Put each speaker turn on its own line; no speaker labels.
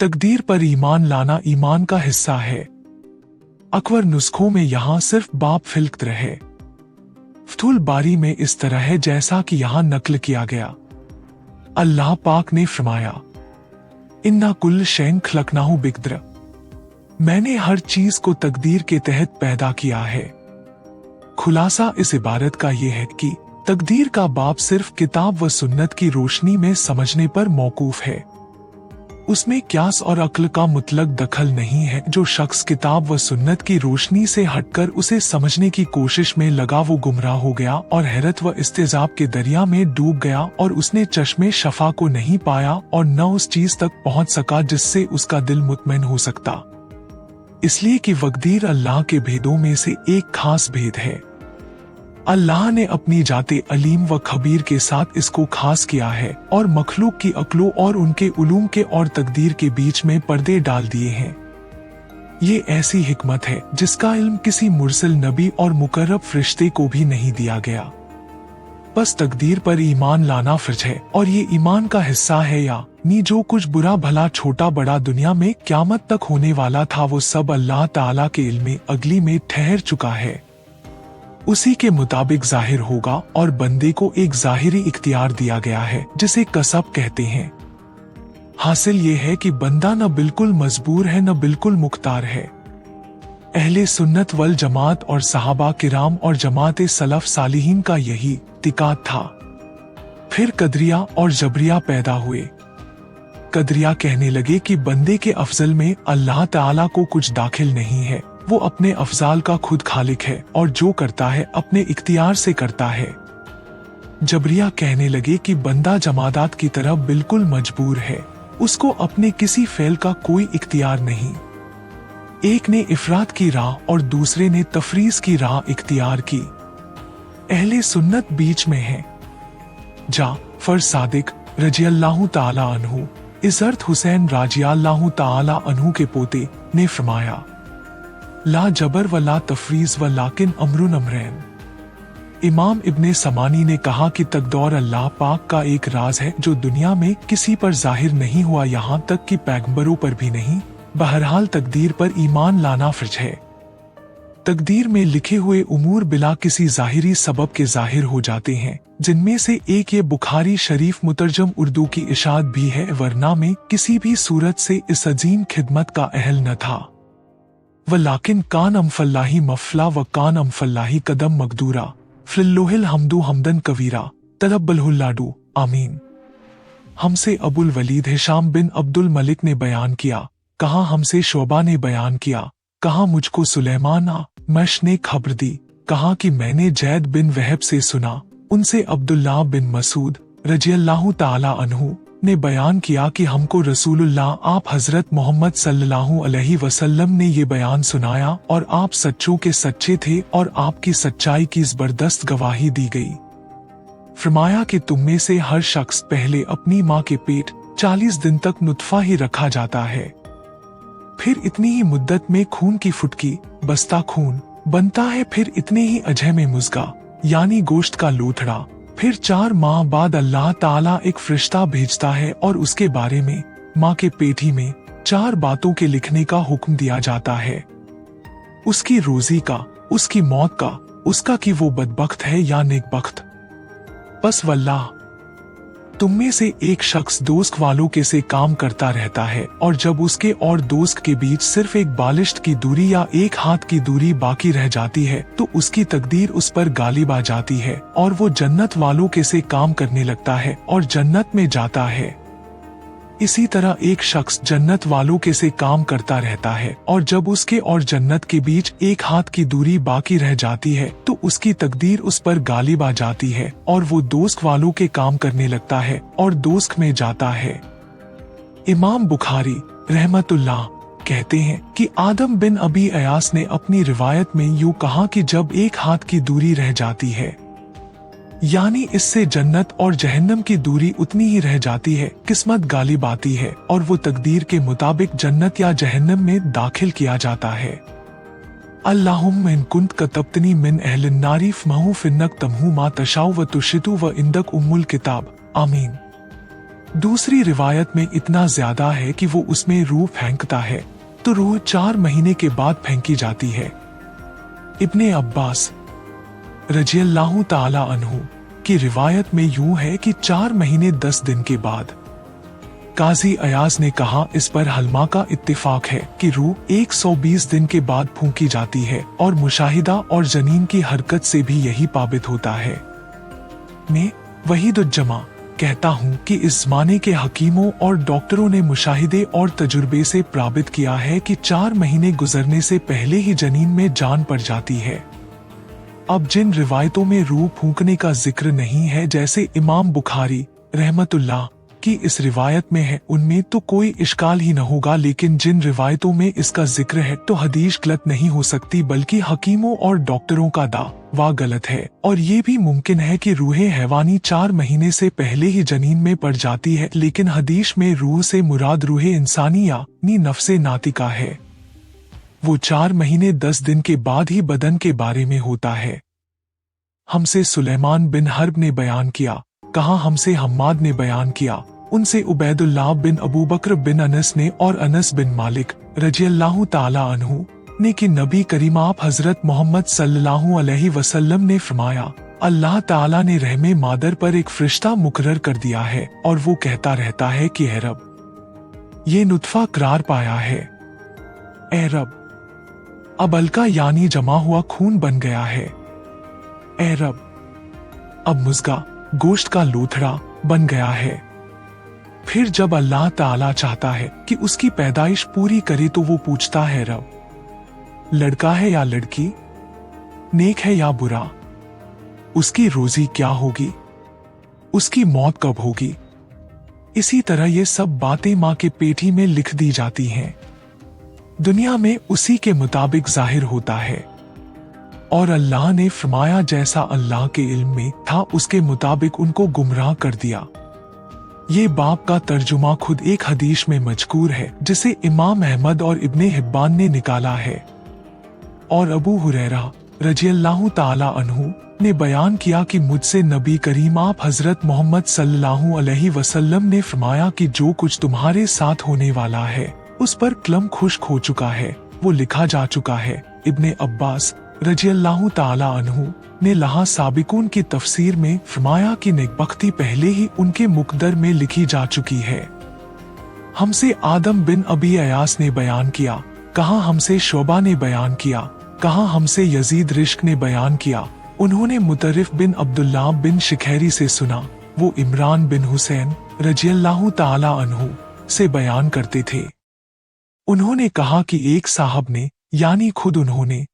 तकदीर पर ईमान लाना ईमान का हिस्सा है। अकबर नुस्खों में यहाँ सिर्फ बाप फिल्क रहे। फतुल बारी में इस तरह है जैसा कि यहाँ नकल किया गया। अल्लाह पाक ने फरमाया, इन्ना कुल शैन खलकनाहु बिकद्र, मैंने हर चीज को तकदीर के तहत पैदा किया है। खुलासा इस इबारत का यह है कि तकदीर का बाब सिर्फ किताब व सुन्नत की रोशनी में समझने पर मौकूफ है। उसमें क्यास और अक्ल का मुतलक दखल नहीं है। जो शख्स किताब व सुन्नत की रोशनी से हटकर उसे समझने की कोशिश में लगा वो गुमराह हो गया और हैरत व इस्तेजाब के दरिया में डूब गया और उसने चश्मे शफा को नहीं पाया और न उस चीज तक पहुंच सका जिससे उसका दिल मुतमईन हो सकता। इसलिए कि तकदीर अल्लाह के भेदों में से एक खास भेद है। अल्लाह ने अपनी जाते अलीम व खबीर के साथ इसको खास किया है और मखलूक की अक्लों और उनके उलूम के और तकदीर के बीच में पर्दे डाल दिए हैं। ये ऐसी हिकमत है जिसका इल्म किसी मुरसल नबी और मुकर्रब फरिश्ते को भी नहीं दिया गया। बस तकदीर पर ईमान लाना फर्ज है और ये ईमान का हिस्सा है। या नी जो कुछ बुरा भला छोटा बड़ा दुनिया में क़यामत तक होने वाला था वो सब अल्लाह ताला के इल्म में अगली में ठहर चुका है। उसी के मुताबिक जाहिर होगा और बंदे को एक जाहिरी इख्तियार दिया गया है जिसे कसब कहते हैं। हासिल ये है कि बंदा न बिल्कुल मजबूर है न बिल्कुल मुख्तार है। अहले सुन्नत वल जमात और सहाबा किराम और जमात सलफ सालिहीन का यही तिकात था। फिर कदरिया और जबरिया पैदा हुए। कदरिया कहने लगे कि बंदे के अफजल में अल्लाह ताला को कुछ दाखिल नहीं है, वो अपने अफजाल का खुद खालिक है और जो करता है अपने इख्तियार से करता है। जबरिया कहने लगे कि बंदा जमादात की तरह बिल्कुल मजबूर है, उसको अपने किसी फेल का कोई इख्तियार नहीं। एक ने इफरात की राह और दूसरे ने तफरीज की राह इख्तियार की। अहले सुन्नत बीच में है। जाफर सादिक रज़ियल्लाहु ताला अन्हु इज़्ज़त हुसैन रज़ियल्लाहु ताला अन्हु के पोते ने फरमाया, ला जबर व ला तफरीज व लाकिन अमरुन अमरैन। इमाम इब्ने समानी ने कहा कि तकदीर अल्लाह पाक का एक राज है जो दुनिया में किसी पर जाहिर नहीं हुआ, यहाँ तक कि पैगंबरों पर भी नहीं। बहरहाल तकदीर पर ईमान लाना फर्ज है। तकदीर में लिखे हुए उमूर बिला किसी जाहिरी सबब के जाहिर हो जाते हैं, जिनमें से एक ये बुखारी शरीफ मुतरजम उर्दू की इशाद भी है, वरना में किसी भी सूरत से इस अजीम खिदमत का अहल न था। वलाकिन कान अमफल्लाही मफला व कान अमफल्लाही कदम मकदूरा फिल्लोहिल हमदू हमदन कवीरा तरब्बलहुल्लाडू आमीन। हमसे अबुल वलीद हिशाम बिन अब्दुल मलिक ने बयान किया, कहा हमसे शोबा ने बयान किया, कहा मुझको सुलेमान मश ने खबर दी, कहा कि मैंने जैद बिन वहब से सुना, उनसे अब्दुल्लाह बिन मसूद रज़ियल्लाहु ताला अन्हु ने बयान किया कि हमको रसूलुल्लाह आप हजरत मोहम्मद सल्लल्लाहु अलैहि वसल्लम ने ये बयान सुनाया और आप सच्चों के सच्चे थे और आपकी सच्चाई की जबरदस्त गवाही दी गई। फरमाया कि तुम में से हर शख्स पहले अपनी माँ के पेट 40 दिन तक नुत्फा ही रखा जाता है, फिर इतनी ही मुद्दत में खून की फुटकी बस्ता खून बनता है, फिर इतने ही अजह में मुज़गा यानी गोश्त का लोथड़ा, फिर 4 माह बाद अल्लाह ताला एक फरिश्ता भेजता है और उसके बारे में माँ के पेट ही में 4 बातों के लिखने का हुक्म दिया जाता है, उसकी रोजी का, उसकी मौत का, उसका कि वो बदबख्त है या नेकबख्त। बस वल्लाह तुम में से एक शख्स दोस्त वालों के से काम करता रहता है और जब उसके और दोस्त के बीच सिर्फ एक बालिश्त की दूरी या एक हाथ की दूरी बाकी रह जाती है तो उसकी तकदीर उस पर गालिब आ जाती है और वो जन्नत वालों के से काम करने लगता है और जन्नत में जाता है। इसी तरह एक शख्स जन्नत वालों के से काम करता रहता है और जब उसके और जन्नत के बीच एक हाथ की दूरी बाकी रह जाती है तो उसकी तकदीर उस पर गालिब आ जाती है और वो दोस्त वालों के काम करने लगता है और दोस्त में जाता है। इमाम बुखारी रहमतुल्लाह कहते हैं कि आदम बिन अबी अयास ने अपनी रिवायत में यूं कहा कि जब एक हाथ की दूरी रह जाती है यानी इससे जन्नत और जहन्नम की दूरी उतनी ही रह जाती है, किस्मत गालिब आती है और वो तकदीर के मुताबिक जन्नत या जहन्नम में दाखिल किया जाता है। अल्लाहुम्मा इन कुंत कतब्तनी मिन अहलिन नारी फमहू फिन्नक तमहू मा तशाउ व तुशितु व इंदक उम्मुल किताब आमीन। दूसरी रिवायत में इतना ज्यादा है कि वो उसमें रूह फेंकता है तो रूह 4 महीने के बाद फेंकी जाती है। इब्ने अब्बास रज़ियल्लाहु ताला अन्हु की रिवायत में यूं है कि 4 महीने 10 दिन के बाद। काजी अयाज ने कहा, इस पर हलमा का इत्तिफाक है कि रूह 120 दिन के बाद फूंकी जाती है और मुशाहिदा और जनीन की हरकत से भी यही पाबित होता है। मैं वहीदुज्जमा कहता हूँ कि इस जमाने के हकीमों और डॉक्टरों ने मुशाहिदे और तजुर्बे से प्राबित किया है कि 4 महीने गुजरने से पहले ही जनीन में जान पड़ जाती है। अब जिन रिवायतों में रूह फूंकने का जिक्र नहीं है, जैसे इमाम बुखारी रहमतुल्लाह की इस रिवायत में है, उनमें तो कोई इश्काल ही न होगा, लेकिन जिन रिवायतों में इसका जिक्र है तो हदीस गलत नहीं हो सकती, बल्कि हकीमों और डॉक्टरों का दावा गलत है। और ये भी मुमकिन है कि रूह हैवानी 4 महीने से पहले ही जनीन में पड़ जाती है, लेकिन हदीस में रूह से मुराद रूह इंसानी यानी नफ्से नातिका है। वो 4 महीने 10 दिन के बाद ही बदन के बारे में होता है। हमसे सुलेमान बिन हर्ब ने बयान किया, कहा हमसे हम्माद ने बयान किया, उनसे उबैदुल्लाह बिन अबू बकर बिन अनस ने और अनस बिन मालिक रज़ियल्लाहु ताला अन्हु ने कि नबी करीम आप हजरत मोहम्मद सल्लल्लाहु अलैहि वसल्लम ने फरमाया, अल्लाह ताला ने रहमे मादर पर एक फरिश्ता मुकर्रर कर दिया है और वो कहता रहता है कि ए रब, ये नुत्फा करार पाया है, ए रब, अब अलका यानी जमा हुआ खून बन गया है, ए रब, अब मुज़गा गोश्त का लोथड़ा बन गया है। फिर जब अल्लाह ताला चाहता है कि उसकी पैदाइश पूरी करे तो वो पूछता है, रब, लड़का है या लड़की, नेक है या बुरा, उसकी रोजी क्या होगी, उसकी मौत कब होगी। इसी तरह ये सब बातें माँ के पेटी में लिख दी जाती हैं। दुनिया में उसी के मुताबिक जाहिर होता है। और अल्लाह ने फरमाया, जैसा अल्लाह के इल्म में था उसके मुताबिक उनको गुमराह कर दिया। ये बाप का तर्जुमा खुद एक हदीस में मजकूर है, जिसे इमाम अहमद और इब्ने हिब्बान ने निकाला है। और अबू हुरैरा रज़ियल्लाहु ताला अन्हु ने बयान किया कि मुझसे नबी करीम आप हजरत मोहम्मद सल्लल्लाहु अलैहि वसल्लम ने फरमाया कि जो कुछ तुम्हारे साथ होने वाला है उस पर कलम खुश्क हो चुका है, वो लिखा जा चुका है। इब्ने अब्बास रज़ियल्लाहु ताला अन्हु ने लहा साबिकून की तफसीर में फरमाया कि नेकबख्ती पहले ही उनके मुकद्दर में लिखी जा चुकी है। हमसे आदम बिन अबी अयास ने बयान किया, कहा हमसे शोबा ने बयान किया, कहा हमसे यजीद रिश्क ने बयान किया। उन्होंने मुतरिफ बिन अब्दुल्लाह बिन शिखैरी से सुना, वो इमरान बिन हुसैन रज़ियल्लाहु ताला अन्हु से बयान करते थे। उन्होंने कहा कि एक साहब ने यानी खुद उन्होंने